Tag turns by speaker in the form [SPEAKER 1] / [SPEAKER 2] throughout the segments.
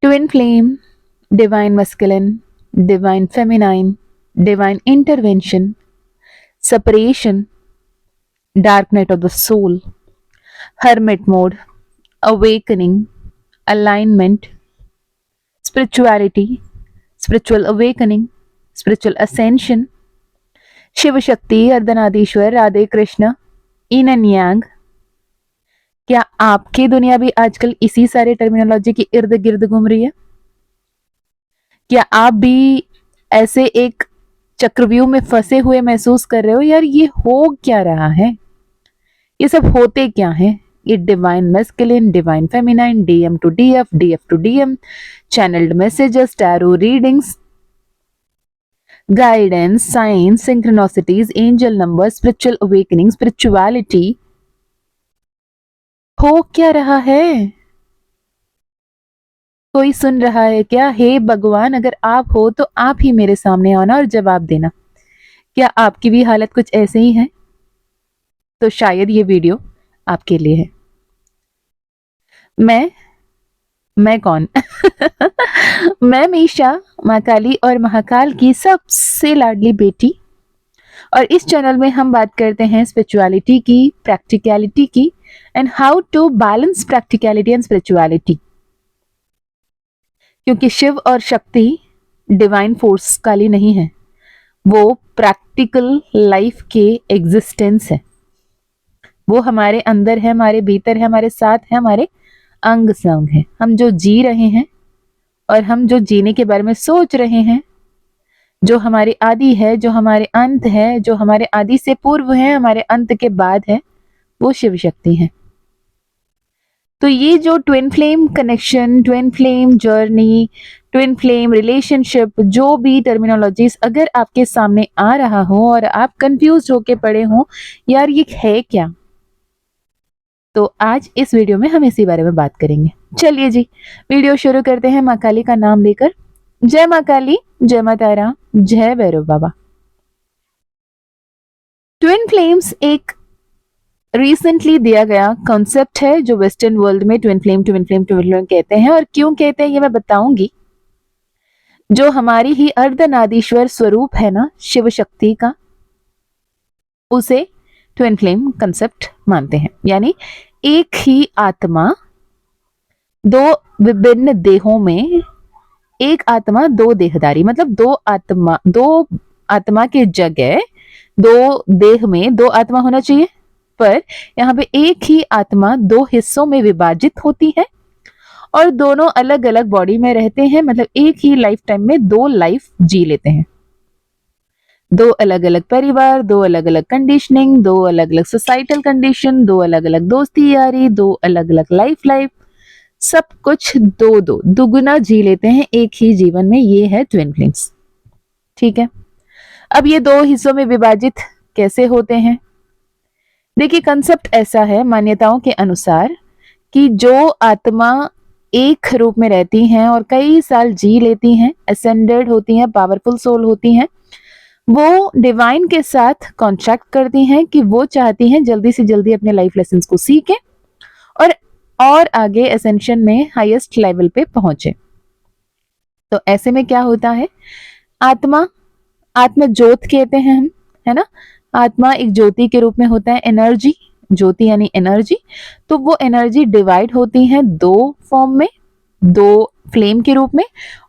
[SPEAKER 1] twin flame, divine masculine, divine feminine, divine intervention, separation, dark night of the soul, hermit mode, awakening, alignment, spirituality, spiritual awakening, spiritual ascension, Shiva Shakti, Ardhanarishvara, Radhe Krishna, yin and yang. क्या आपकी दुनिया भी आजकल इसी सारे terminology के इर्द गिर्द घूम रही है? क्या आप भी ऐसे एक चक्रव्यूह में फंसे हुए महसूस कर रहे हो, यार ये हो क्या रहा है, ये सब होते क्या है? ये divine masculine, divine feminine, DM to DF, DF to DM, channelled messages, tarot readings, guidance, science, synchronicities, angel number, spiritual awakening, spirituality, हो क्या रहा है? कोई सुन रहा है क्या? हे भगवान, अगर आप हो तो आप ही मेरे सामने आना और जवाब देना। क्या आपकी भी हालत कुछ ऐसे ही है? तो शायद ये वीडियो आपके लिए है। मैं कौन? मैं मीशा, माँ काली और महाकाल की सबसे लाडली बेटी। और इस चैनल में हम बात करते हैं स्पिरिचुअलिटी की, प्रैक्टिकलिटी की, and how to balance practicality and spirituality. क्योंकि शिव और शक्ति डिवाइन फोर्स काली नहीं है, वो प्रैक्टिकल लाइफ के एग्जिस्टेंस है। वो हमारे अंदर है, हमारे भीतर है, हमारे साथ है, हमारे अंग संग है। हम जो जी रहे हैं और हम जो जीने के बारे में सोच रहे हैं, जो हमारे आदि है, जो हमारे अंत है, जो हमारे आदि से पूर्व है, हमारे अंत के बाद है, वो शिव शक्ति है। तो ये जो twin flame connection, twin flame journey, twin flame relationship, जो भी टर्मिनोलॉजीज अगर आपके सामने आ रहा हो और आप कंफ्यूज होके पड़े हो, यार ये है क्या, तो आज इस वीडियो में हम इसी बारे में बात करेंगे। चलिए जी, वीडियो शुरू करते हैं माँ काली का नाम लेकर। जय माँ काली, जय माँ तारा, जय भैरव बाबा। ट्विन फ्लेम्स एक रिसेंटली दिया गया कॉन्सेप्ट है जो वेस्टर्न वर्ल्ड में ट्विन फ्लेम कहते हैं। और क्यों कहते हैं ये मैं बताऊंगी। जो हमारी ही अर्धनादीश्वर स्वरूप है ना शिव शक्ति का, उसे ट्विन फ्लेम कंसेप्ट मानते हैं। यानी एक ही आत्मा दो विभिन्न देहों में, एक आत्मा दो देहधारी, मतलब दो आत्मा के जगह दो देह में दो आत्मा होना चाहिए, पर यहाँ पे एक ही आत्मा दो हिस्सों में विभाजित होती है और दोनों अलग अलग बॉडी में रहते हैं। मतलब एक ही लाइफ टाइम में दो लाइफ जी लेते हैं, दो अलग अलग परिवार, दो अलग अलग कंडीशनिंग, दो अलग अलग सोसाइटल कंडीशन, दो अलग अलग दोस्ती यारी, दो अलग अलग लाइफ, सब कुछ दो दो दुगुना जी लेते हैं एक ही जीवन में। ये है ट्विन फ्लेम्स। ठीक है, अब ये दो हिस्सों में विभाजित कैसे होते हैं? देखिए, कंसेप्ट ऐसा है मान्यताओं के अनुसार कि जो आत्मा एक रूप में रहती हैं और कई साल जी लेती हैं, असेंडेड होती हैं, पावरफुल सोल होती हैं, वो डिवाइन के साथ कॉन्ट्रैक्ट करती हैं कि वो चाहती हैं जल्दी से जल्दी अपने लाइफ लेसन्स को सीखें और आगे असेंशन में हाईएस्ट लेवल पे पहुंचे। तो ऐसे में क्या होता है, आत्मा ज्योत कहते हैं हम, है ना। आत्मा एक ज्योति के रूप में होता है, एनर्जी, ज्योति यानी एनर्जी। तो वो एनर्जी डिवाइड होती है दो फॉर्म में, दो फ्लेम के रूप में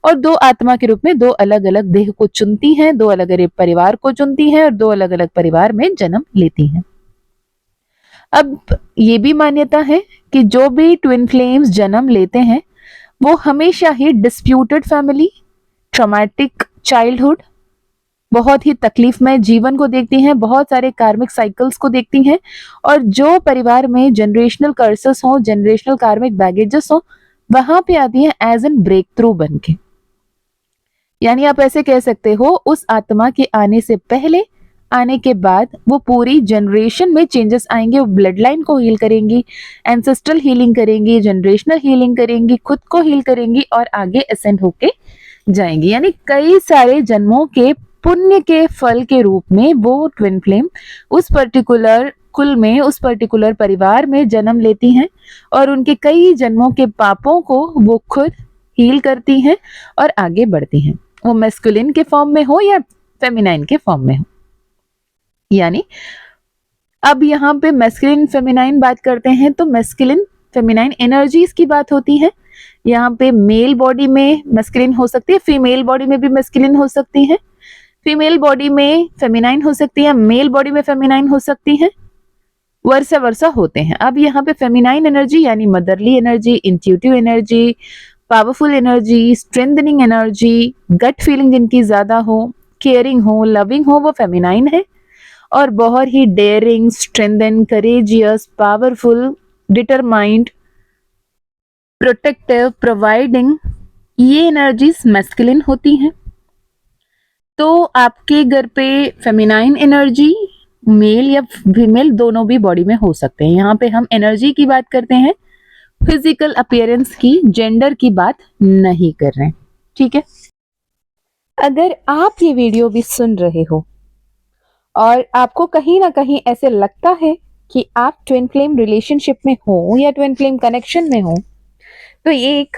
[SPEAKER 1] और दो आत्मा के रूप में। दो अलग अलग देह को चुनती हैं, दो अलग अलग परिवार को चुनती हैं और दो अलग अलग परिवार में जन्म लेती हैं। अब ये भी मान्यता है कि जो भी ट्विन फ्लेम्स जन्म लेते हैं वो हमेशा ही डिस्प्यूटेड फैमिली, ट्रॉमेटिक चाइल्डहुड, बहुत ही तकलीफमय जीवन को देखती हैं, बहुत सारे कार्मिक साइकिल्स को देखती हैं। और जो परिवार में जनरेशनल कर्सेस हो, जनरेशनल कार्मिक बैगेजेस हो, वहां पे आती हैं एज एन ब्रेक थ्रू बन के। यानी आप ऐसे कह सकते हो, उस आत्मा के आने से पहले, आने के बाद वो पूरी जनरेशन में चेंजेस आएंगे। वो ब्लड लाइन को हील करेंगी, एंसेस्ट्रल हीलिंग करेंगी, जनरेशनल हीलिंग करेंगी, खुद को हील करेंगी और आगे असेंड होके जाएंगी। यानी कई सारे जन्मों के पुण्य के फल के रूप में वो ट्विन फ्लेम उस पर्टिकुलर कुल में, उस पर्टिकुलर परिवार में जन्म लेती हैं और उनके कई जन्मों के पापों को वो खुद हील करती हैं और आगे बढ़ती हैं, वो मैस्कुलिन के फॉर्म में हो या फेमिनाइन के फॉर्म में हो। यानी अब यहाँ पे मैस्कुलिन फेमिनाइन बात करते हैं तो मैस्कुलिन फेमिनाइन एनर्जीज की बात होती है। यहाँ पे मेल बॉडी में मैस्कुलिन हो सकती है, फीमेल बॉडी में भी मैस्कुलिन हो सकती है, फीमेल बॉडी में फेमिनाइन हो सकती है, मेल बॉडी में फेमिनाइन हो सकती है, वर्सा वर्सा होते हैं। अब यहाँ पे फेमिनाइन एनर्जी यानी motherly energy, intuitive energy, powerful energy, strengthening energy, gut feeling जिनकी ज्यादा हो, केयरिंग हो, लविंग हो, वो फेमिनाइन है। और बहुत ही daring, strengthen, courageous, powerful, determined, protective, providing, ये एनर्जीज मैस्कुलिन होती हैं। तो आपके घर पे फेमिनाइन एनर्जी मेल या फीमेल दोनों भी बॉडी में हो सकते हैं। यहाँ पे हम एनर्जी की बात करते हैं, फिजिकल अपीयरेंस की, जेंडर की बात नहीं कर रहे हैं, ठीक है। अगर आप ये वीडियो भी सुन रहे हो और आपको कहीं ना कहीं ऐसे लगता है कि आप ट्विन फ्लेम रिलेशनशिप में हो या ट्विन फ्लेम कनेक्शन में हो, तो ये एक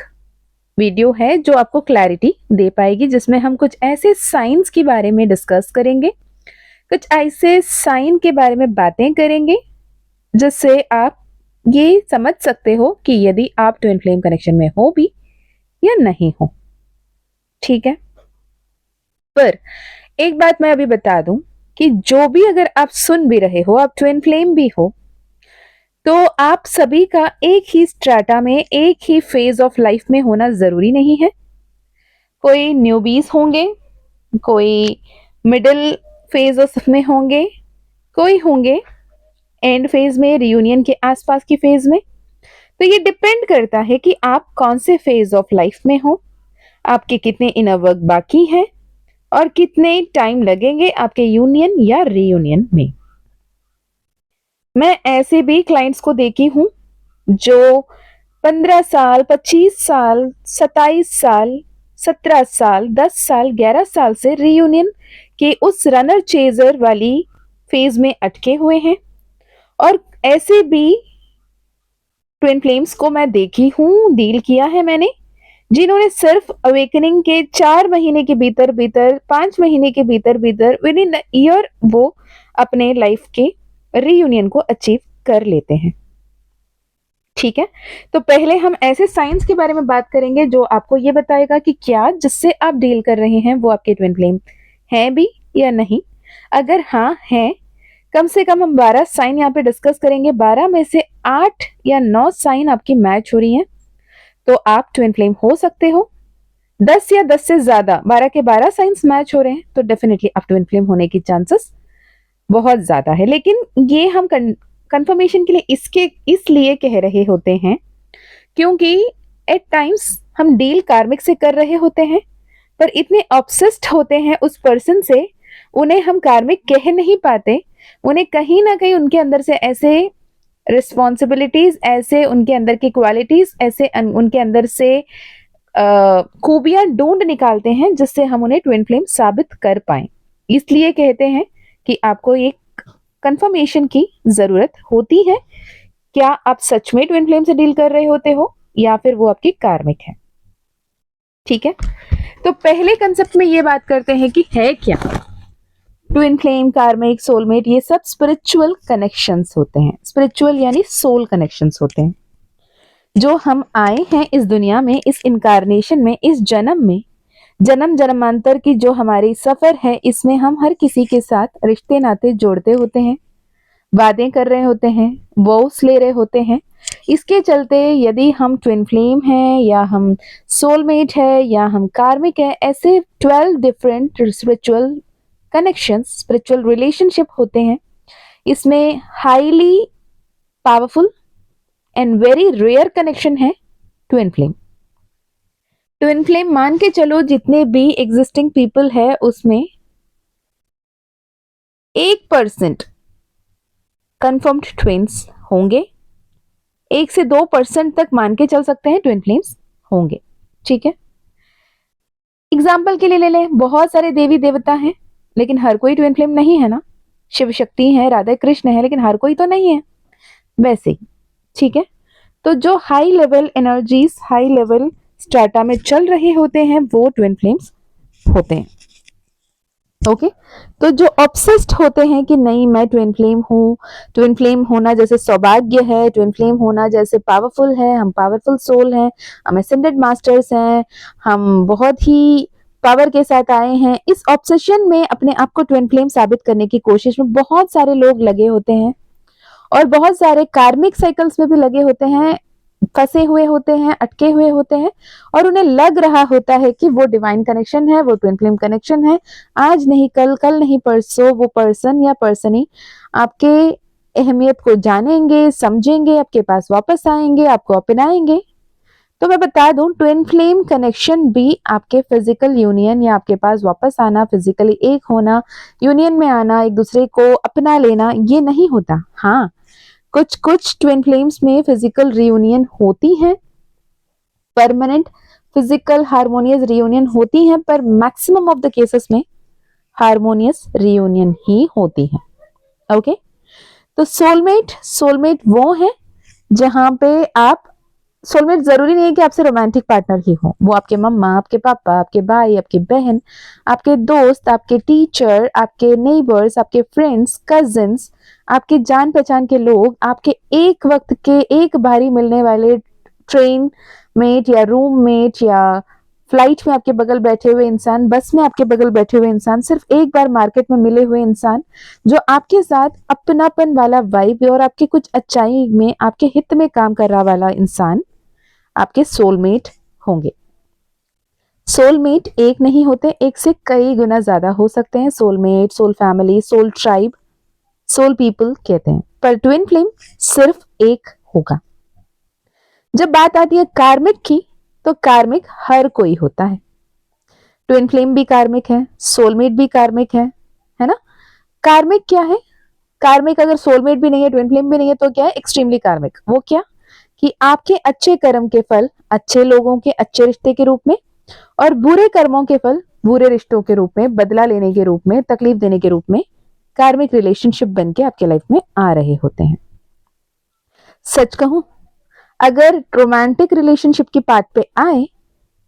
[SPEAKER 1] वीडियो है जो आपको क्लैरिटी दे पाएगी, जिसमें हम कुछ ऐसे साइंस के बारे में डिस्कस करेंगे, कुछ ऐसे साइन के बारे में बातें करेंगे जिससे आप ये समझ सकते हो कि यदि आप ट्विन फ्लेम कनेक्शन में हो भी या नहीं हो, ठीक है। पर एक बात मैं अभी बता दूं कि जो भी अगर आप सुन भी रहे हो, आप ट्विन फ्लेम भी हो, तो आप सभी का एक ही स्ट्राटा में, एक ही फेज ऑफ लाइफ में होना जरूरी नहीं है। कोई न्यूबीज होंगे, कोई मिडिल फेज ऑफ में होंगे, कोई होंगे एंड फेज में, रियूनियन के आसपास की फेज में। तो ये डिपेंड करता है कि आप कौन से फेज ऑफ लाइफ में हो, आपके कितने इनर वर्क बाकी हैं और कितने टाइम लगेंगे आपके यूनियन या रीयूनियन में। मैं ऐसे भी क्लाइंट्स को देखी हूं जो 15 साल, 25 साल, 27 साल, 17 साल, 10 साल, 11 साल से रीयूनियन के उस रनर चेजर वाली फेज में अटके हुए हैं। और ऐसे भी ट्विन फ्लेम्स को मैं देखी हूं, डील किया है मैंने, जिन्होंने सिर्फ अवेकनिंग के 4 महीने के भीतर भीतर, 5 महीने के भीतर भीतर, विद इन ईयर वो अपने लाइफ के रीयूनियन को अचीव कर लेते हैं, ठीक है। तो पहले हम ऐसे साइंस के बारे में बात करेंगे जो आपको ये बताएगा कि क्या जिससे आप डील कर रहे हैं वो आपके ट्विन फ्लेम हैं भी या नहीं। अगर हाँ है, कम से कम हम 12 साइन यहाँ पे डिस्कस करेंगे, 12 में से 8 या 9 साइन आपकी मैच हो रही हैं तो आप ट्विन फ्लेम हो सकते हो। 10 या 10 से ज्यादा, 12 के 12 साइंस मैच हो रहे हैं तो डेफिनेटली आप ट्विन फ्लेम होने की चांसेस बहुत ज्यादा है। लेकिन ये हम कंफर्मेशन के लिए इसलिए कह रहे होते हैं क्योंकि एट टाइम्स हम डील कार्मिक से कर रहे होते हैं, पर इतने ऑब्सेस्ड होते हैं उस पर्सन से, उन्हें हम कार्मिक कह नहीं पाते। उन्हें कहीं ना कहीं उनके अंदर से ऐसे रिस्पॉन्सिबिलिटीज, ऐसे उनके अंदर की क्वालिटीज, ऐसे उनके अंदर से खूबियां ढूंढ निकालते हैं जिससे हम उन्हें ट्विन फ्लेम साबित कर पाए। इसलिए कहते हैं कि आपको एक कंफर्मेशन की जरूरत होती है, क्या आप सच में ट्विन फ्लेम से डील कर रहे होते हो या फिर वो आपकी कार्मिक है, ठीक है। तो पहले कंसेप्ट में ये बात करते हैं कि है क्या ट्विन फ्लेम, कार्मिक, सोलमेट, ये सब स्पिरिचुअल कनेक्शंस होते हैं। स्पिरिचुअल यानी सोल कनेक्शंस होते हैं जो हम आए हैं इस दुनिया में, इस इनकारनेशन में, इस जन्म में, जन्म जन्मांतर की जो हमारी सफर है, इसमें हम हर किसी के साथ रिश्ते नाते जोड़ते होते हैं, वादे कर रहे होते हैं, वोस ले रहे होते हैं। इसके चलते यदि हम ट्विन फ्लेम हैं या हम सोलमेट है या हम कार्मिक है, ऐसे 12 different spiritual connections, spiritual relationship होते हैं। इसमें highly powerful and very rare connection है ट्विन फ्लेम। ट्विन फ्लेम मान के चलो जितने भी एग्जिस्टिंग पीपल है उसमें 1% कंफर्म्ड ट्विन्स होंगे, 1 से 2% तक मान के चल सकते हैं ट्विन फ्लेम्स होंगे, ठीक है। एग्जाम्पल के लिए ले लें, बहुत सारे देवी देवता हैं लेकिन हर कोई ट्विन फ्लेम नहीं है ना। शिव शक्ति है, राधा कृष्ण है, लेकिन हर कोई तो नहीं है वैसे ही, ठीक है। तो जो high level energies, high level strata में चल रहे होते हैं वो ट्विन फ्लेम्स होते हैं। ओके तो जो ऑब्सेस्ड होते हैं कि नहीं मैं ट्विन फ्लेम हूँ, ट्विन फ्लेम होना जैसे सौभाग्य है, ट्विन फ्लेम होना जैसे पावरफुल है, हम पावरफुल सोल हैं, हम असेंडेड मास्टर्स हैं, हम बहुत ही पावर के साथ आए हैं, इस ऑब्सेशन में अपने आप को ट्विन फ्लेम साबित करने की कोशिश में बहुत सारे लोग लगे होते हैं और बहुत सारे कार्मिक साइकिल्स में भी लगे होते हैं, फंसे हुए होते हैं, अटके हुए होते हैं और उन्हें लग रहा होता है कि वो डिवाइन कनेक्शन है, वो ट्विन फ्लेम कनेक्शन है, आज नहीं कल, कल नहीं परसों वो पर्सन या पर्सनी आपके अहमियत को जानेंगे, समझेंगे, आपके पास वापस आएंगे, आपको अपनाएंगे। तो मैं बता दूं ट्विन फ्लेम कनेक्शन भी आपके फिजिकल यूनियन या आपके पास वापस आना, फिजिकली एक होना, यूनियन में आना, एक दूसरे को अपना लेना, ये नहीं होता। हाँ कुछ कुछ ट्विन फ्लेम्स में फिजिकल रियूनियन होती है, परमानेंट फिजिकल हार्मोनियस रियूनियन होती है, पर मैक्सिमम ऑफ द केसेस में हार्मोनियस रियूनियन ही होती है। ओके तो सोलमेट वो है जहां पे आप, सोलमेट जरूरी नहीं है कि आपसे रोमांटिक पार्टनर ही हो, वो आपके मम्मा, आपके पापा, आपके भाई, आपकी बहन, आपके दोस्त, आपके टीचर, आपके नेबर्स, आपके फ्रेंड्स, कजिन्स, आपके जान पहचान के लोग, आपके एक वक्त के एक बारी मिलने वाले ट्रेन मेट या रूम मेट या फ्लाइट में आपके बगल बैठे हुए इंसान, बस में आपके बगल बैठे हुए इंसान, सिर्फ एक बार मार्केट में मिले हुए इंसान जो आपके साथ अपनापन वाला वाइब और आपके कुछ अच्छाई में आपके हित में काम कर रहा वाला इंसान आपके सोलमेट होंगे। सोलमेट एक नहीं होते, एक से कई गुना ज्यादा हो सकते हैं। Soulmate, soul family, soul tribe, soul people कहते हैं, पर ट्विन फ्लेम सिर्फ एक होगा। जब बात आती है कार्मिक की, तो कार्मिक हर कोई होता है। ट्विन फ्लेम भी कार्मिक है, सोलमेट भी कार्मिक है ना। कार्मिक क्या है? कार्मिक अगर सोलमेट भी नहीं है, ट्विन फ्लेम भी नहीं है, तो क्या है? एक्सट्रीमली कार्मिक। वो क्या कि आपके अच्छे कर्म के फल अच्छे लोगों के अच्छे रिश्ते के रूप में और बुरे कर्मों के फल बुरे रिश्तों के रूप में, बदला लेने के रूप में, तकलीफ देने के रूप में कार्मिक रिलेशनशिप बन के आपके लाइफ में आ रहे होते हैं। सच कहूं, अगर रोमांटिक रिलेशनशिप की पार्ट पे आए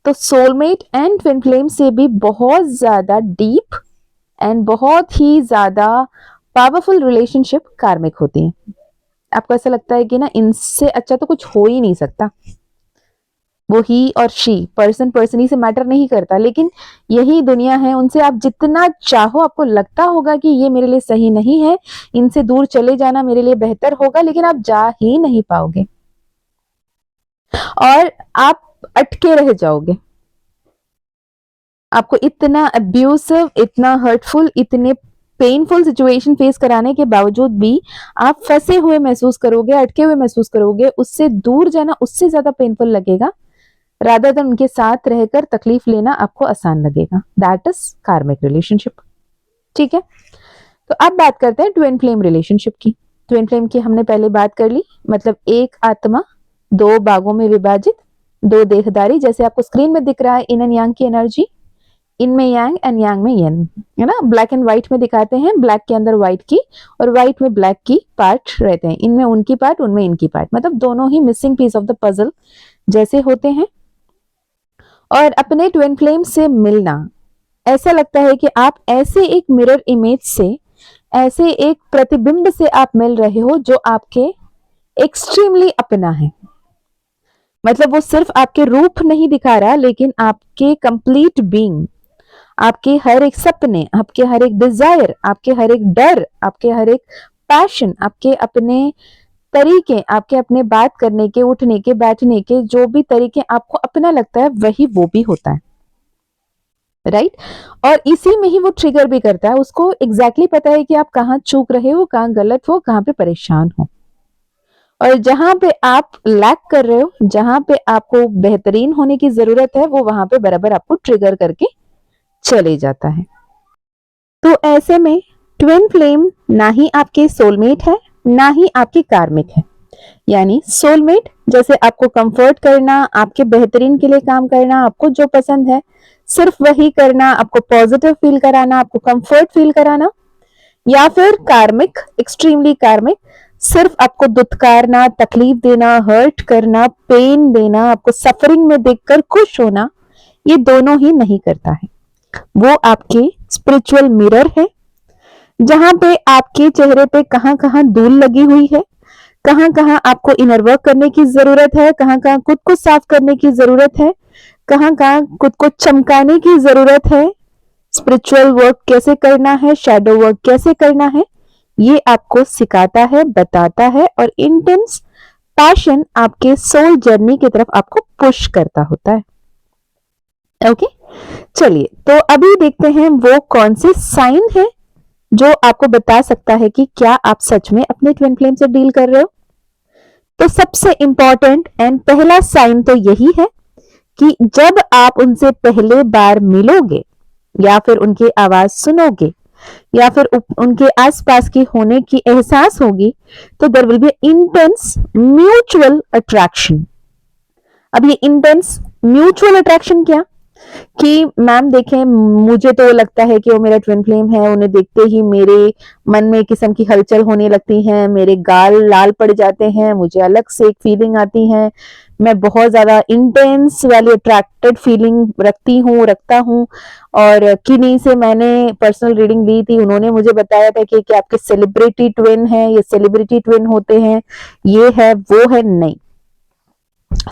[SPEAKER 1] तो सोलमेट एंड ट्विन फ्लेम से भी बहुत ज्यादा डीप एंड बहुत ही ज्यादा पावरफुल रिलेशनशिप कार्मिक होती है। आपको ऐसा लगता है कि ना इनसे अच्छा तो कुछ हो ही नहीं सकता, वो ही और शी, पर्सन पर्सनी से मैटर नहीं करता, लेकिन यही दुनिया है, उनसे आप जितना चाहो, आपको लगता होगा कि ये मेरे लिए सही नहीं है, इनसे दूर चले जाना मेरे लिए बेहतर होगा, लेकिन आप जा ही नहीं पाओगे और आप अटके रह जाओगे। आपको इतना अब्यूसिव, इतना हर्टफुल, इतने पेनफुल सिचुएशन फेस कराने के बावजूद भी आप फंसे हुए महसूस करोगे, अटके हुए महसूस करोगे। उससे दूर जाना उससे ज्यादा पेनफुल लगेगा, रादर देन उनके साथ रहकर तकलीफ लेना आपको आसान लगेगा। दैट इज कार्मिक रिलेशनशिप। ठीक है, तो अब बात करते हैं ट्विन फ्लेम रिलेशनशिप की। ट्विन फ्लेम की हमने पहले बात कर ली, मतलब एक आत्मा दो भागों में विभाजित, दो देहधारी, जैसे आपको स्क्रीन में दिख रहा है इन एंड यांग की एनर्जी, इनमें यांग एंड यांग में यन, है ना। ब्लैक एंड व्हाइट में दिखाते हैं, ब्लैक के अंदर व्हाइट की और व्हाइट में ब्लैक की पार्ट रहते हैं, इनमें उनकी पार्ट, उनमें इनकी पार्ट, मतलब दोनों ही missing piece of the puzzle जैसे होते हैं। और अपने ट्विन फ्लेम से मिलना, ऐसा लगता है कि आप ऐसे एक मिरर इमेज से, ऐसे एक प्रतिबिंब से आप मिल रहे हो जो आपके एक्सट्रीमली अपना है। मतलब वो सिर्फ आपके रूप नहीं दिखा रहा, लेकिन आपके कंप्लीट बीइंग, आपके हर एक सपने, आपके हर एक डिजायर, आपके हर एक डर, आपके हर एक पैशन, आपके अपने तरीके, आपके अपने बात करने के, उठने के, बैठने के, जो भी तरीके आपको अपना लगता है वही वो भी होता है, राइट। और इसी में ही वो ट्रिगर भी करता है, उसको एग्जैक्टली पता है कि आप कहाँ चूक रहे हो, कहाँ गलत हो, कहाँ पे परेशान हो, और जहां पे आप लैक कर रहे हो, जहां पे आपको बेहतरीन होने की जरूरत है, वो वहां पे बराबर आपको ट्रिगर करके चले जाता है। तो ऐसे में ट्विन फ्लेम ना ही आपके सोलमेट है, ना ही आपके कार्मिक है। यानी सोलमेट जैसे आपको कंफर्ट करना, आपके बेहतरीन के लिए काम करना, आपको जो पसंद है सिर्फ वही करना, आपको पॉजिटिव फील कराना, आपको कंफर्ट फील कराना। या फिर कार्मिक, एक्सट्रीमली कार्मिक, सिर्फ आपको दुत्कारना, तकलीफ देना, हर्ट करना, पेन देना, आपको सफरिंग में देखकर खुश होना, ये दोनों ही नहीं करता है। वो आपके स्पिरिचुअल मिरर है, जहां पे आपके चेहरे पे कहां कहां धूल लगी हुई है, कहां कहां आपको इनर वर्क करने की जरूरत है, कहां कहां खुद को साफ करने की जरूरत है, कहां कहां खुद को चमकाने की जरूरत है, स्पिरिचुअल वर्क कैसे करना है, शैडो वर्क कैसे करना है, ये आपको सिखाता है, बताता है, और इंटेंस पैशन आपके सोल जर्नी की तरफ आपको पुश करता होता है। ओके, चलिए तो अभी देखते हैं वो कौन से साइन है जो आपको बता सकता है कि क्या आप सच में अपने ट्विन फ्लेम से डील कर रहे हो। तो सबसे इंपॉर्टेंट एंड पहला साइन तो यही है कि जब आप उनसे पहले बार मिलोगे या फिर उनकी आवाज सुनोगे या फिर उनके आसपास की होने की एहसास होगी, तो there will be intense mutual attraction. अब ये इंटेंस म्यूचुअल अट्रैक्शन क्या कि मैम देखें, मुझे तो लगता है कि वो मेरा ट्विन फ्लेम है, उन्हें देखते ही मेरे मन में एक किस्म की हलचल होने लगती है, मेरे गाल लाल पड़ जाते हैं, मुझे अलग से एक फीलिंग आती है, मैं बहुत ज्यादा इंटेंस वाली अट्रैक्टेड फीलिंग रखता हूँ। और किन्हीं से मैंने पर्सनल रीडिंग ली थी, उन्होंने मुझे बताया था कि आपके सेलिब्रिटी ट्विन है, ये सेलिब्रिटी ट्विन होते हैं, ये है वो है। नहीं,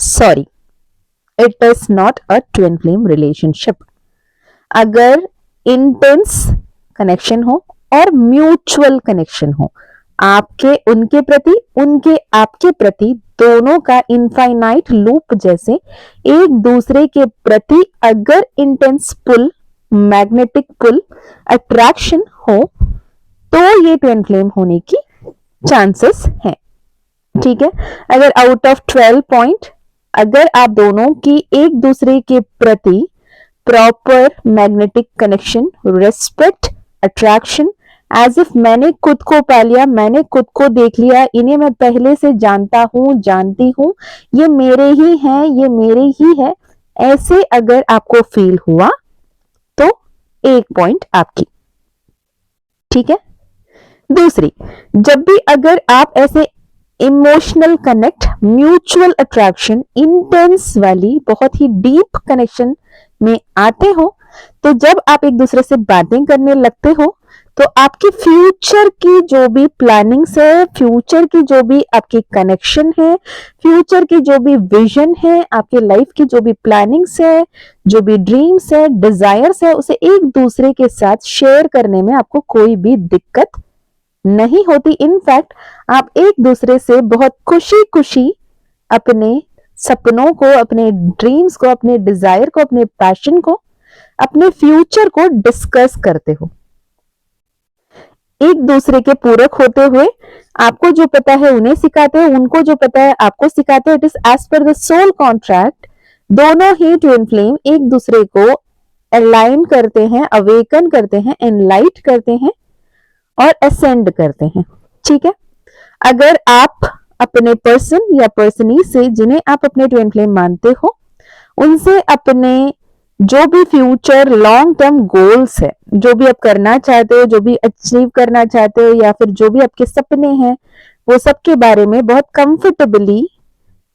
[SPEAKER 1] sorry, it is not a twin flame relationship. अगर इंटेंस कनेक्शन हो और म्यूचुअल कनेक्शन हो, आपके उनके प्रति, उनके आपके प्रति, दोनों का इनफाइनाइट लूप जैसे एक दूसरे के प्रति अगर इंटेंस पुल, मैग्नेटिक पुल, अट्रैक्शन हो, तो ये ट्विन फ्लेम होने की चांसेस है। ठीक है, अगर आउट ऑफ 12 पॉइंट अगर आप दोनों की एक दूसरे के प्रति proper magnetic connection, respect, attraction, as if मैंने खुद को पा लिया, मैंने खुद को देख लिया, इन्हें मैं पहले से जानता हूं, जानती हूं, ये मेरे ही हैं, ये मेरे ही है, ऐसे अगर आपको फील हुआ तो 1 पॉइंट आपकी। ठीक है, दूसरी, जब भी अगर आप ऐसे emotional connect, mutual attraction, intense वाली बहुत ही डीप कनेक्शन में आते हो, तो जब आप एक दूसरे से बातें करने लगते हो, तो आपकी फ्यूचर की जो भी प्लानिंग्स है, फ्यूचर की जो भी आपकी कनेक्शन है, फ्यूचर की जो भी विजन है, आपके लाइफ की जो भी प्लानिंग्स है, जो भी ड्रीम्स है, डिजायर्स है, उसे एक दूसरे के साथ शेयर करने में आपको कोई भी दिक्कत नहीं होती। इनफैक्ट आप एक दूसरे से बहुत खुशी खुशी अपने सपनों को, अपने ड्रीम्स को, अपने डिजायर को, अपने पैशन को, अपने फ्यूचर को डिस्कस करते हो, एक दूसरे के पूरक होते हुए। आपको जो पता है उन्हें सिखाते हो, उनको जो पता है आपको सिखाते हो। It is as per the soul contract. दोनों ही ट्विन फ्लेम एक दूसरे को अलाइन करते हैं, अवेकन करते हैं, एनलाइट करते हैं और असेंड करते हैं। ठीक है, अगर आप अपने पर्सन या पर्सनी से, जिन्हें आप अपने ट्विन फ्लेम मानते हो, उनसे अपने जो भी फ्यूचर लॉन्ग टर्म गोल्स है, जो भी आप करना चाहते हो, जो भी अचीव करना चाहते हो, या फिर जो भी आपके सपने हैं, वो सब के बारे में बहुत कंफर्टेबली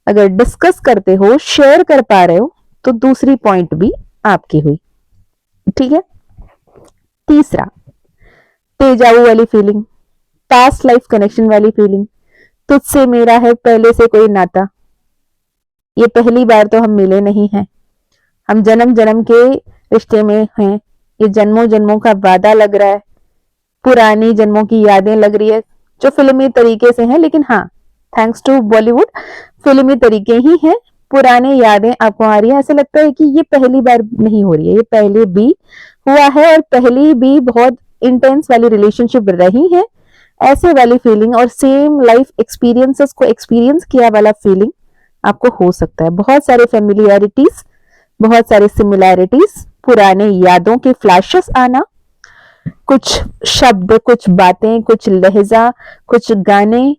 [SPEAKER 1] अगर डिस्कस करते हो, शेयर कर पा रहे हो, तो दूसरी पॉइंट भी आपकी हुई। ठीक है, तीसरा, तेजाऊ वाली फीलिंग, पास्ट लाइफ कनेक्शन वाली फीलिंग, तुझसे मेरा है पहले से कोई नाता, ये पहली बार तो हम मिले नहीं हैं, हम जन्म जन्म के रिश्ते में हैं, ये जन्मों जन्मों का वादा लग रहा है, पुरानी जन्मों की यादें लग रही है, जो फिल्मी तरीके से हैं, लेकिन हाँ, थैंक्स टू बॉलीवुड, फिल्मी तरीके ही हैं, पुराने यादें आपको आ रही है। ऐसा लगता है कि ये पहली बार नहीं हो रही है, ये पहले भी हुआ है और पहली भी बहुत इंटेंस वाली रिलेशनशिप रही है। ऐसे वाली फीलिंग और सेम लाइफ एक्सपीरियंसेस को एक्सपीरियंस किया वाला फीलिंग आपको हो सकता है। बहुत सारे फेमिलियरिटीज, बहुत सारे सिमिलैरिटीज, पुराने यादों के फ्लैशेस आना, कुछ शब्द, कुछ बातें, कुछ लहजा, कुछ गाने,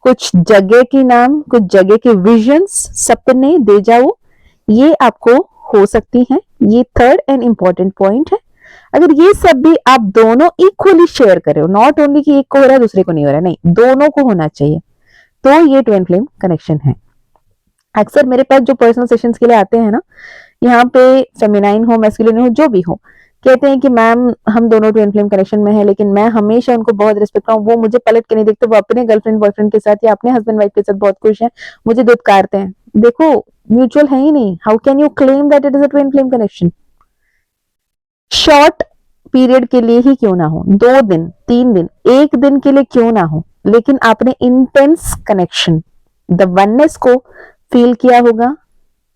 [SPEAKER 1] कुछ जगह के नाम, कुछ जगह के विजन्स, सपने, देजाऊ, ये आपको हो सकती हैं। ये थर्ड एंड इंपॉर्टेंट पॉइंट है। अगर ये सब भी आप दोनों इक्वली शेयर कर रहे हो, नॉट ओनली कि एक को हो रहा है दूसरे को नहीं हो रहा है, नहीं, दोनों को होना चाहिए, तो ये ट्विन फ्लेम कनेक्शन है। अक्सर मेरे पास जो पर्सनल सेशंस के लिए आते हैं ना, यहाँ पे फेमिनाइन हो मैस्कुलिन हो जो भी हो, कहते हैं कि मैम हम दोनों ट्विन फ्लेम कनेक्शन में है, लेकिन मैं हमेशा उनको बहुत रिस्पेक्ट करता हूँ, वो मुझे पलट के नहीं देखते, वो अपने गर्लफ्रेंड बॉयफ्रेंड के साथ या अपने हस्बैंड वाइफ के साथ बहुत खुश हैं, मुझे दुत्कारते हैं। देखो म्यूचुअल है ही नहीं, how can you claim that it is a twin flame connection? Short period के लिए ही क्यों ना हो, 2 दिन 3 दिन 1 दिन के लिए क्यों ना हो, लेकिन आपने इंटेंस कनेक्शन, द वननेस को फील किया होगा,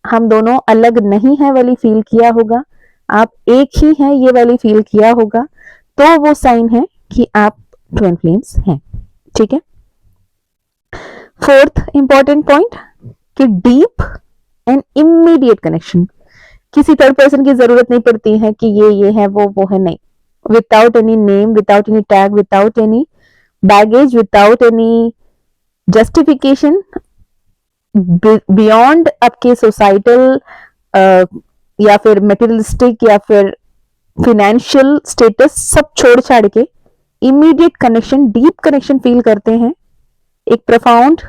[SPEAKER 1] हम दोनों अलग नहीं है वाली फील किया होगा, आप एक ही हैं ये वाली फील किया होगा, तो वो साइन है कि आप ट्विन फ्लेम्स हैं। ठीक है। फोर्थ इंपॉर्टेंट पॉइंट कि डीप एंड इमीडिएट कनेक्शन, किसी थर्ड पर्सन की जरूरत नहीं पड़ती है कि ये है वो है, नहीं, without any name, without any tag, without any baggage, without any justification, beyond आपके सोसाइटल या फिर मटेरियलिस्टिक या फिर फिनेंशियल स्टेटस सब छोड़ छाड़ के immediate connection, deep connection feel करते हैं, एक प्रोफाउंड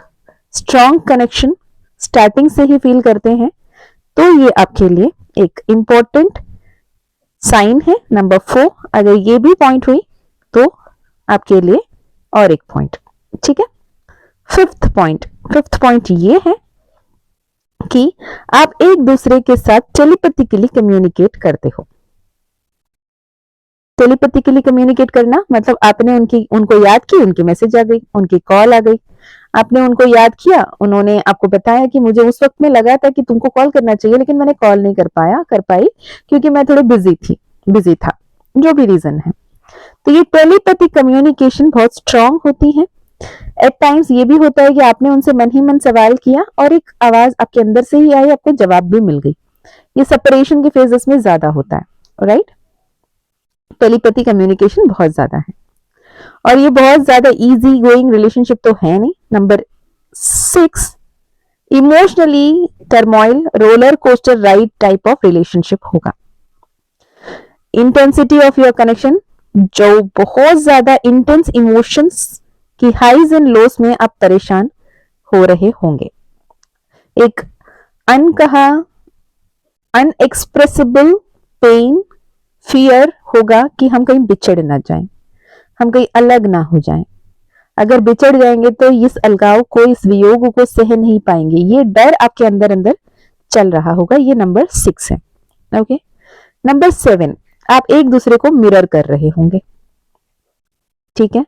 [SPEAKER 1] स्ट्रॉन्ग कनेक्शन स्टार्टिंग से ही फील करते हैं, तो ये आपके लिए एक इंपॉर्टेंट साइन है। नंबर 4, अगर ये भी पॉइंट हुई तो आपके लिए और एक पॉइंट। ठीक है। फिफ्थ पॉइंट ये है कि आप एक दूसरे के साथ टेलीपैथिकली कम्युनिकेट करते हो। टेलीपैथिकली कम्युनिकेट करना मतलब आपने उनको याद की, उनकी मैसेज आ गई, उनकी कॉल आ गई, आपने उनको याद किया, उन्होंने आपको बताया कि मुझे उस वक्त में लगा था कि तुमको कॉल करना चाहिए, लेकिन मैंने कॉल नहीं कर पाई क्योंकि मैं थोड़ी बिजी था, जो भी रीजन है। तो ये टेलीपैथिक कम्युनिकेशन बहुत स्ट्रांग होती है। एट टाइम्स ये भी होता है कि आपने उनसे मन ही मन सवाल किया और एक आवाज आपके अंदर से ही आई, आपको जवाब भी मिल गई। ये सेपरेशन के फेजेस में ज्यादा होता है, राइट। टेलीपैथी कम्युनिकेशन बहुत ज्यादा है और ये बहुत ज्यादा इजी गोइंग रिलेशनशिप तो है नहीं। Number 6, emotionally turmoil roller coaster ride type of relationship होगा। इंटेंसिटी ऑफ योर कनेक्शन, जो बहुत ज्यादा इंटेंस इमोशंस की हाईज एंड लोस में आप परेशान हो रहे होंगे। एक अनकहा अनएक्सप्रेसिबल पेन, फियर होगा कि हम कहीं बिछड़ ना जाएं, हम कहीं अलग ना हो जाएं। अगर बिछड़ जाएंगे तो इस अलगाव को, इस वियोग को सह नहीं पाएंगे, ये डर आपके अंदर अंदर चल रहा होगा। ये नंबर 6 है। ओके। नंबर 7, आप एक दूसरे को मिरर कर रहे होंगे। ठीक है।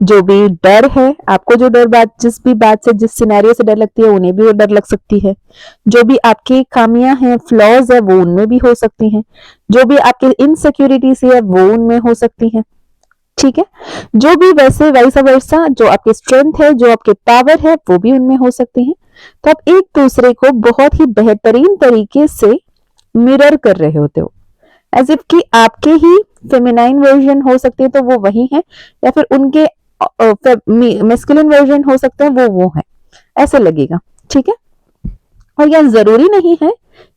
[SPEAKER 1] जो भी डर है, आपको जो डर जिस भी बात से, जिस सिनेरियो से डर लगती है, उन्हें भी वो डर लग सकती है। जो भी आपकी खामियां हैं, फ्लॉज है, वो उनमें भी हो सकती हैं। जो भी आपके इनसिक्योरिटीज है, वो उनमें हो सकती हैं। ठीक है। जो भी वैसे वाइस वर्सा, जो आपकी स्ट्रेंथ है, जो आपके पावर है, वो भी उनमें हो सकती हैं। तो आप एक दूसरे को बहुत ही बेहतरीन तरीके से मिरर कर रहे होते हो, एज इफ कि आपके ही फेमिनाइन वर्जन हो सकते हैं तो वो वही है, या फिर उनके मैस्कुलिन वर्जन हो सकते हैं वो है, ऐसे लगेगा। ठीक है। और यह जरूरी नहीं है,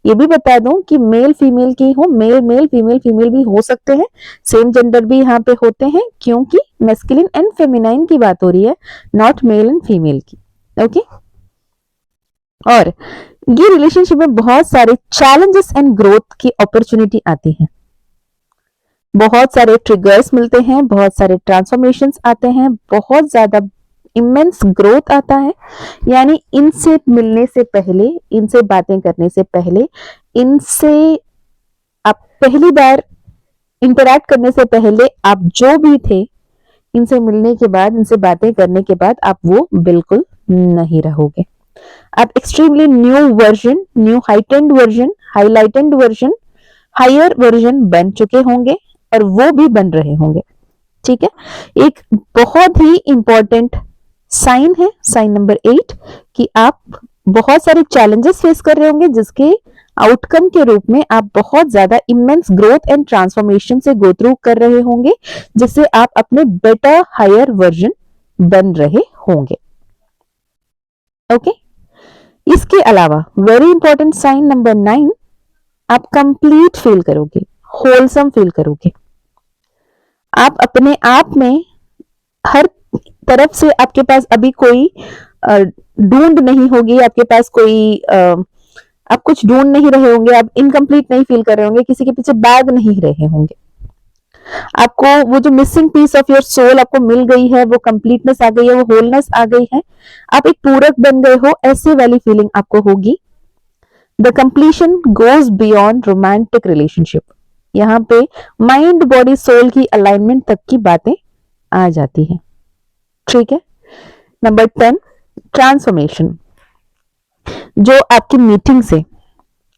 [SPEAKER 1] ये भी बता दूं कि मेल फीमेल की हो, मेल फीमेल भी हो सकते हैं, सेम जेंडर भी यहाँ पे होते हैं, क्योंकि मैस्कुलिन एंड फेमिनाइन की बात हो रही है, नॉट मेल एंड फीमेल की। ओके। और ये रिलेशनशिप में बहुत सारे चैलेंजेस एंड ग्रोथ की अपॉर्चुनिटी आती है, बहुत सारे ट्रिगर्स मिलते हैं, बहुत सारे ट्रांसफॉर्मेशंस आते हैं, बहुत ज्यादा इमेंस ग्रोथ आता है। यानी इनसे मिलने से पहले, इनसे बातें करने से पहले, इनसे आप पहली बार इंटरैक्ट करने से पहले आप जो भी थे, इनसे मिलने के बाद, इनसे बातें करने के बाद आप वो बिल्कुल नहीं रहोगे। आप extremely new version, new heightened version, highlighted version, higher version बन चुके होंगे और वो भी बन रहे होंगे। ठीक है। एक बहुत ही इंपॉर्टेंट साइन है, साइन नंबर 8, कि आप बहुत सारे चैलेंजेस फेस कर रहे होंगे, जिसके आउटकम के रूप में आप बहुत ज्यादा इमेंस ग्रोथ एंड ट्रांसफॉर्मेशन से गो थ्रू कर रहे होंगे, जिससे आप अपने बेटर हायर वर्जन बन रहे होंगे। ओके। इसके अलावा वेरी इंपॉर्टेंट साइन नंबर 9, आप कंप्लीट फील करोगे, होलसम फील करोगे। आप अपने आप में हर तरफ से आपके पास अभी कोई ढूंढ नहीं होगी, आपके पास कोई आप कुछ ढूंढ नहीं रहे होंगे, आप इनकम्प्लीट नहीं फील कर रहे होंगे, किसी के पीछे भाग नहीं रहे होंगे। आपको वो जो missing piece of your soul आपको मिल गई है, वो कंप्लीटनेस आ गई है, वो होलनेस आ गई है, आप एक पूरक बन गए हो, ऐसे वाली फीलिंग आपको होगी। The completion goes beyond romantic relationship. यहाँ पे माइंड बॉडी सोल की अलाइनमेंट तक की बातें आ जाती है। ठीक है। Number 10, transformation. जो आपकी मीटिंग से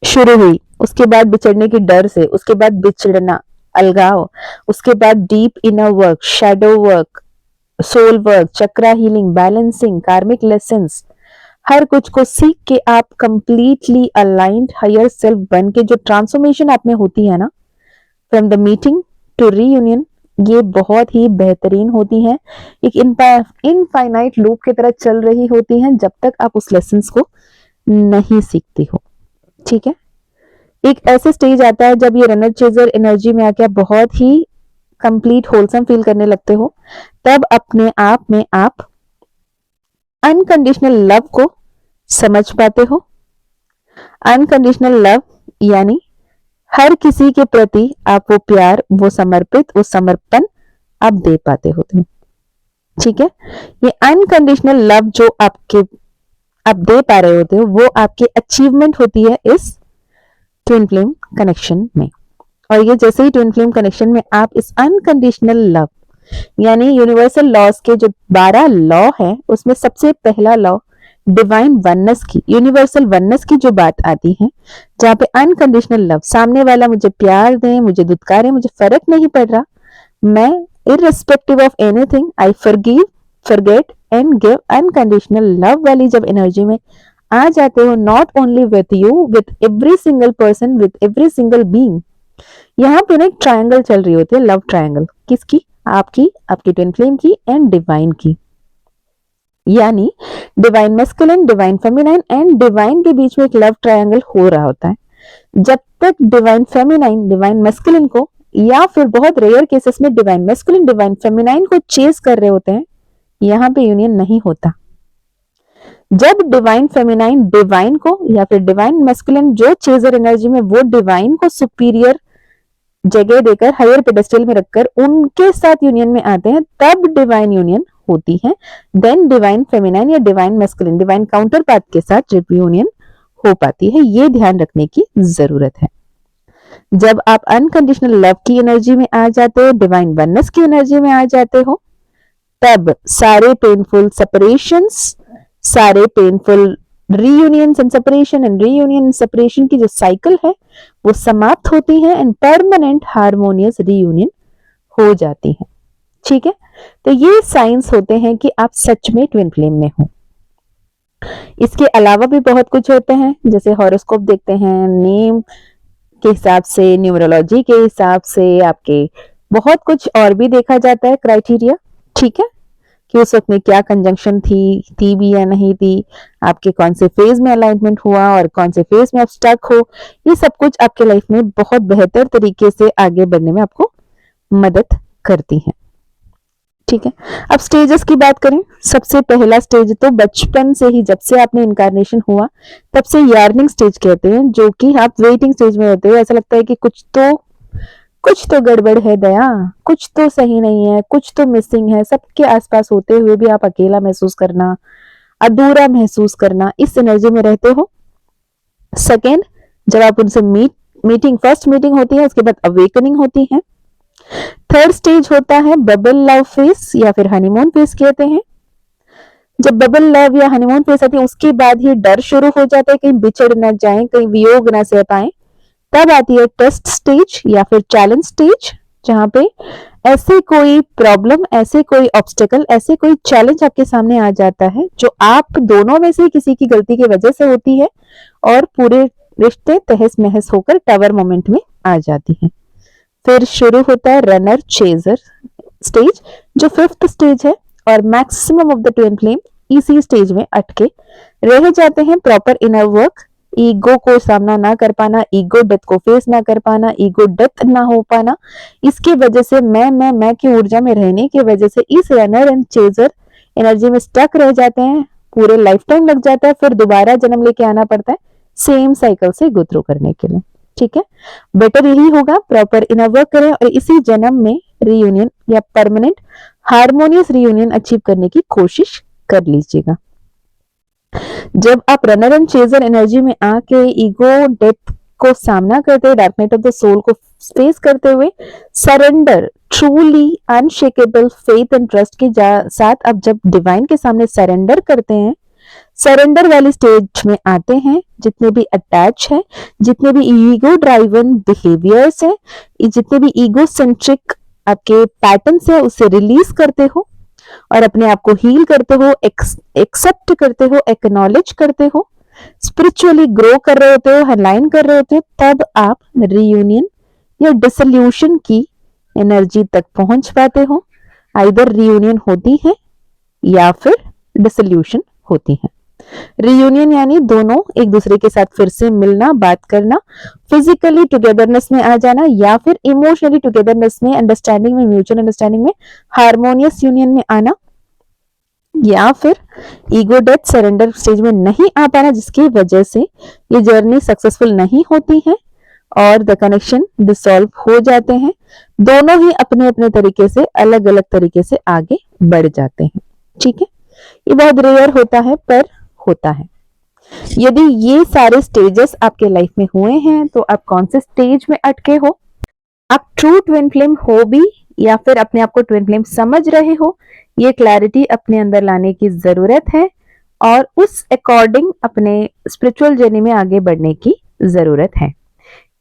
[SPEAKER 1] शुरू हुई, उसके बाद बिछड़ने की डर से, उसके बाद बिछड़ना, अलगाव, उसके बाद deep inner work, shadow work, soul work, chakra healing, balancing, karmic lessons, हर कुछ को सीख के आप कंप्लीटली अलाइंड हायर सेल्फ बन के जो ट्रांसफॉर्मेशन आप में होती है ना, from the meeting to reunion, ये बहुत ही बेहतरीन होती है। एक इनफाइनाइट लूप की तरह चल रही होती हैं जब तक आप उस लेसन्स को नहीं सीखती हो। ठीक है। एक ऐसे स्टेज आता है जब ये रनर चेजर एनर्जी में आके आप बहुत ही कंप्लीट होलसम फील करने लगते हो, तब अपने आप में आप अनकंडीशनल लव को समझ पाते हो। अनकंडीशनल लव यानी हर किसी के प्रति आप वो प्यार, वो समर्पित, वो समर्पण आप दे पाते होते हो। ठीक है। ये अनकंडीशनल लव जो आप दे पा रहे होते हो, वो आपकी अचीवमेंट होती है इस ट्विन फ्लेम कनेक्शन में। और ये जैसे ही ट्विन फ्लेम कनेक्शन में आप इस अनकंडीशनल लव यानी यूनिवर्सल लॉज के जो 12 लॉ है, उसमें सबसे पहला लॉ डिवाइन वननेस की, यूनिवर्सल वननेस की जो बात आती है, जहां पे अनकंडीशनल लव, सामने वाला मुझे प्यार दे, मुझे दुत्कारे, मुझे फर्क नहीं पड़ रहा, मैं irrespective of anything I forgive, forget and give, unconditional love वाली जब एनर्जी में आ जाते हो, not only with you, with every single person, with every single being. यहाँ पे ना एक ट्रायंगल चल रही होती है, लव ट्रायंगल। किसकी? आपकी, आपकी ट्विन फ्लेम की एंड डिवाइन की। यानी divine masculine, divine feminine and divine के बीच में एक लव ट्रायंगल हो रहा होता है। जब तक डिवाइन फेमिनाइन डिवाइन मैस्कुलिन को, या फिर बहुत रेयर केसेस में डिवाइन मैस्कुलिन डिवाइन फेमिनाइन को चेस कर रहे होते हैं, यहाँ पे यूनियन नहीं होता। जब डिवाइन फेमिनाइन डिवाइन को, या फिर डिवाइन मैस्कुलिन जो चेजर एनर्जी में, वो डिवाइन को सुपीरियर जगह देकर, हायर पेडेस्टल में रखकर उनके साथ यूनियन में आते हैं, तब डिवाइन यूनियन होती है। देन डिवाइन फेमिनाइन या divine masculine divine counter part के साथ जब यूनियन हो पाती है। ये ध्यान रखने की जरूरत है। जब आप अनकंडीशनल लव की एनर्जी में आ जाते हो, डिवाइन वननेस की एनर्जी में आ जाते हो, तब सारे पेनफुल सेपरेशंस, सारे painful reunions and separation and reunion and separation की जो साइकिल है, वो समाप्त होती है एंड परमानेंट हार्मोनियस रीयूनियन हो जाती है। ठीक है। तो ये साइंस होते हैं कि आप सच में ट्विन फ्लेम में हो। इसके अलावा भी बहुत कुछ होते हैं, जैसे हॉरोस्कोप देखते हैं, नेम के हिसाब से, न्यूमरोलॉजी के हिसाब से, आपके बहुत कुछ और भी देखा जाता है क्राइटेरिया। ठीक है। कि उस वक्त में क्या कंजंक्शन थी भी या नहीं थी, आपके कौन से फेज में अलाइनमेंट हुआ और कौन से फेज में आप स्टक हो, ये सब कुछ आपके लाइफ में बहुत बेहतर तरीके से आगे बढ़ने में आपको मदद करती है। ठीक है। अब स्टेजेस की बात करें, सबसे पहला स्टेज तो बचपन से ही, जब से आपने इनकारनेशन हुआ तब से यार्निंग स्टेज कहते हैं, जो कि आप वेटिंग स्टेज में होते हो। ऐसा लगता है कि कुछ तो गड़बड़ है दया, कुछ तो सही नहीं है, कुछ तो मिसिंग है। सबके आसपास होते हुए भी आप अकेला महसूस करना, अधूरा महसूस करना, इस एनर्जी में रहते हो। सेकेंड, जब आप उनसे फर्स्ट मीटिंग होती है, उसके बाद अवेकनिंग होती है। थर्ड स्टेज होता है बबल लव फेस या फिर हनीमून फेस कहते हैं। जब बबल लव या हनीमून फेस आती है, उसके बाद ही डर शुरू हो जाता है, कहीं बिछड़ ना जाए, कहीं वियोग ना सह पाए। तब आती है टेस्ट स्टेज या फिर चैलेंज स्टेज, जहां पे ऐसे कोई प्रॉब्लम, ऐसे कोई ऑब्स्टेकल, ऐसे कोई चैलेंज आपके सामने आ जाता है जो आप दोनों में से किसी की गलती की वजह से होती है और पूरे रिश्ते तहस नहस होकर टावर मोमेंट में आ जाती है। फिर शुरू होता है रनर चेजर स्टेज, जो 5th स्टेज है, और maximum of the twin flame इसी स्टेज में अटके रह जाते हैं। प्रॉपर इनर वर्क ईगो को सामना ना कर पाना, ईगो डेथ को फेस ना कर पाना, ईगो डेथ ना हो पाना, इसकी वजह से मैं की ऊर्जा में रहने की वजह से इस रनर एंड चेजर एनर्जी में स्टक रह जाते हैं, पूरे लाइफ टाइम लग जाता है, फिर दोबारा जन्म लेके आना पड़ता है सेम साइकिल से गो थ्रू करने के लिए। ठीक है, बेटर यही होगा प्रॉपर इनर वर्क करें और इसी जन्म में रीयूनियन या परमानेंट हार्मोनियस रीयूनियन अचीव करने की कोशिश कर लीजिएगा। जब आप रनर एंड चेजर एनर्जी में आके ईगो डेथ को सामना करते हुए, dark night of the soul को फेस करते हुए, surrender, truly unshakeable faith and trust के साथ आप जब डिवाइन के सामने सरेंडर करते हैं, सरेंडर वाली स्टेज में आते हैं, जितने भी अटैच है, जितने भी ईगो ड्राइवन बिहेवियर्स है, जितने भी ईगो सेंट्रिक आपके पैटर्न्स है, उसे रिलीज करते हो और अपने आप को हील करते हो, एक्सेप्ट करते हो, एक्नॉलेज करते हो, स्पिरिचुअली ग्रो कर रहे होते हो, अलाइन कर रहे होते हो, तब आप रीयूनियन या डिसोल्यूशन की एनर्जी तक पहुंच पाते हो। आइदर रीयूनियन होती है या फिर डिसोल्यूशन होती है। रीयूनियन यानी दोनों एक दूसरे के साथ फिर से मिलना, बात करना, फिजिकली टुगेदरनेस में आ जाना, या फिर इमोशनली टुगेदरनेस में, अंडरस्टैंडिंग में, म्यूचुअल अंडरस्टैंडिंग में, हार्मोनियस यूनियन में आना, या फिर ईगो डेथ सरेंडर स्टेज में नहीं आ पाना, जिसकी वजह से ये जर्नी सक्सेसफुल नहीं होती है और द कनेक्शन डिसॉल्व हो जाते हैं। दोनों ही अपने अपने तरीके से, अलग अलग तरीके से आगे बढ़ जाते हैं। ठीक है, ये बहुत रेयर होता है पर होता है। यदि ये सारे स्टेजेस आपके लाइफ में हुए हैं तो आप कौन से स्टेज में अटके हो, आप ट्रू ट्विन फ्लेम हो भी या फिर अपने आप को ट्विन फ्लेम समझ रहे हो, ये क्लैरिटी अपने अंदर लाने की जरूरत है और उस अकॉर्डिंग अपने स्पिरिचुअल जर्नी में आगे बढ़ने की जरूरत है।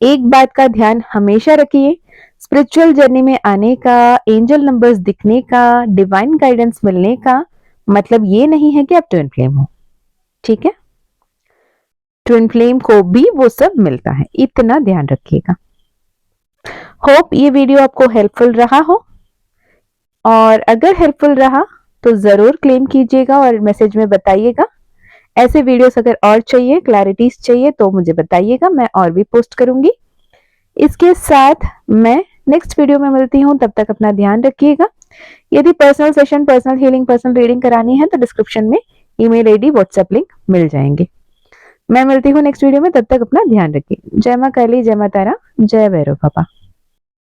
[SPEAKER 1] एक बात का ध्यान हमेशा रखिए, स्पिरिचुअल जर्नी में आने का, एंजल नंबर्स दिखने का, डिवाइन गाइडेंस मिलने का मतलब ये नहीं है कि आप ट्विन फ्लेम हो। ठीक है, ट्विन फ्लेम को भी वो सब मिलता है, इतना ध्यान रखिएगा। होप ये वीडियो आपको हेल्पफुल रहा हो और अगर हेल्पफुल रहा तो जरूर क्लेम कीजिएगा और मैसेज में बताइएगा। ऐसे वीडियोस अगर और चाहिए, क्लैरिटीज चाहिए तो मुझे बताइएगा, मैं और भी पोस्ट करूंगी। इसके साथ मैं नेक्स्ट वीडियो में मिलती हूं, तब तक अपना ध्यान रखिएगा। यदि personal session, personal healing, personal reading करानी है तो डिस्क्रिप्शन में ईमेल आईडी, व्हाट्सएप लिंक मिल जाएंगे। मैं मिलती हूँ नेक्स्ट वीडियो में, तब तक अपना ध्यान रखिए। जय मां काली, जय मां तारा, जय भैरव बाबा।